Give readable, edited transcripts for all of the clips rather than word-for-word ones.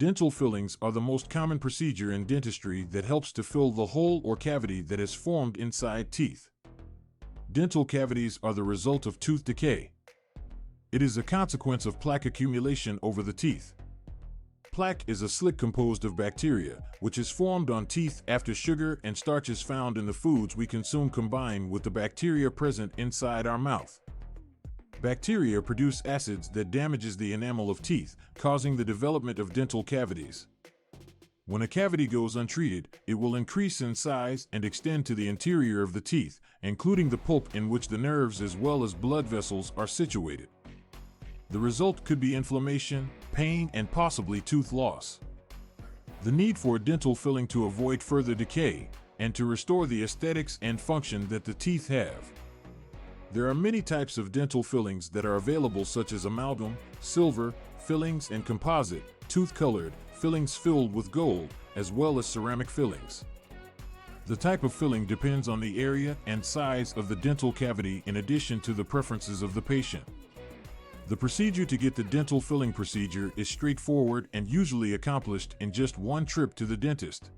Dental fillings are the most common procedure in dentistry that helps to fill the hole or cavity that has formed inside teeth. Dental cavities are the result of tooth decay. It is a consequence of plaque accumulation over the teeth. Plaque is a slick composed of bacteria, which is formed on teeth after sugar and starches found in the foods we consume combine with the bacteria present inside our mouth. Bacteria produce acids that damages the enamel of teeth, causing the development of dental cavities. When a cavity goes untreated, it will increase in size and extend to the interior of the teeth, including the pulp in which the nerves as well as blood vessels are situated. The result could be inflammation, pain, and possibly tooth loss. The need for a dental filling to avoid further decay and to restore the aesthetics and function that the teeth have. There are many types of dental fillings that are available, such as amalgam, silver fillings, and composite, tooth-colored fillings filled with gold, as well as ceramic fillings. The type of filling depends on the area and size of the dental cavity in addition to the preferences of the patient. The procedure to get the dental filling procedure is straightforward and usually accomplished in just one trip to the dentist.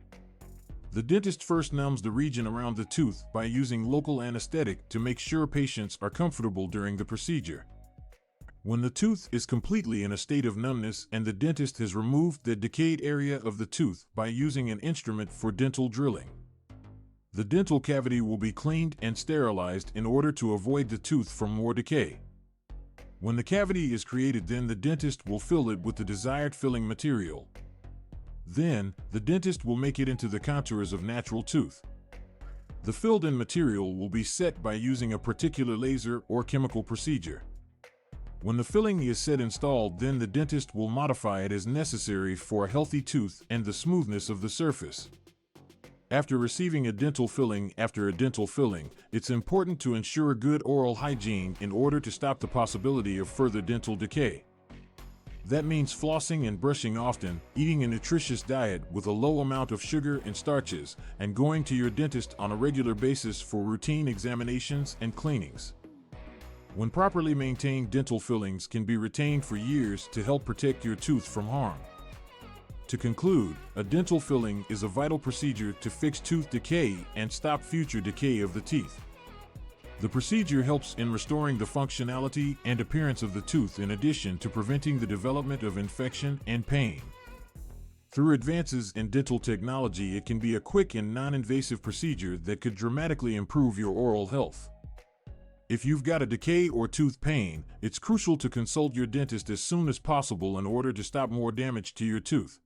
The dentist first numbs the region around the tooth by using local anesthetic to make sure patients are comfortable during the procedure. When the tooth is completely in a state of numbness and the dentist has removed the decayed area of the tooth by using an instrument for dental drilling, the dental cavity will be cleaned and sterilized in order to avoid the tooth from more decay. When the cavity is created, then the dentist will fill it with the desired filling material. Then, the dentist will make it into the contours of natural tooth. The filled-in material will be set by using a particular laser or chemical procedure. When the filling is set installed, then the dentist will modify it as necessary for a healthy tooth and the smoothness of the surface. After receiving a dental filling, it's important to ensure good oral hygiene in order to stop the possibility of further dental decay. That means flossing and brushing often, eating a nutritious diet with a low amount of sugar and starches, and going to your dentist on a regular basis for routine examinations and cleanings. When properly maintained, dental fillings can be retained for years to help protect your tooth from harm. To conclude, a dental filling is a vital procedure to fix tooth decay and stop future decay of the teeth. The procedure helps in restoring the functionality and appearance of the tooth in addition to preventing the development of infection and pain. Through advances in dental technology, it can be a quick and non-invasive procedure that could dramatically improve your oral health. If you've got a decay or tooth pain, it's crucial to consult your dentist as soon as possible in order to stop more damage to your tooth.